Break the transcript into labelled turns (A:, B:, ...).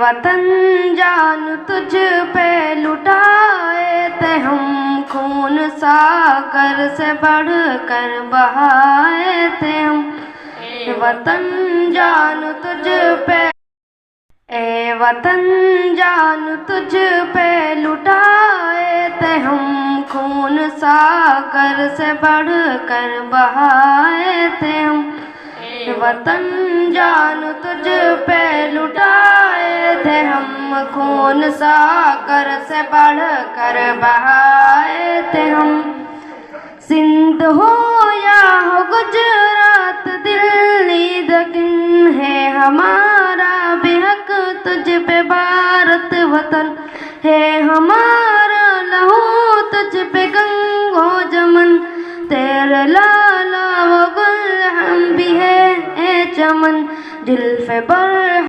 A: वतन जान तुझ पे लुटाए थे हम, खून सागर से बढ़ कर बहाए थे हम। वतन जान तुझ पे, ए वतन जान तुझ पे लुटाए थे हम, खून सागर से बढ़ कर बहाए थे हम। वतन जान तुझ पे लुटाए थे हम, खून सागर से बढ़ कर बहाए थे हम। सिंध हो या हो गुजरात दिल्ली दकिन, है हमारा बेहक तुझ पे भारत वतन। है हमारा लहू तुझ पे गंगो जमन, तेरे लाला वो गुल हम भी है ए चमन, जुल्फ़े पर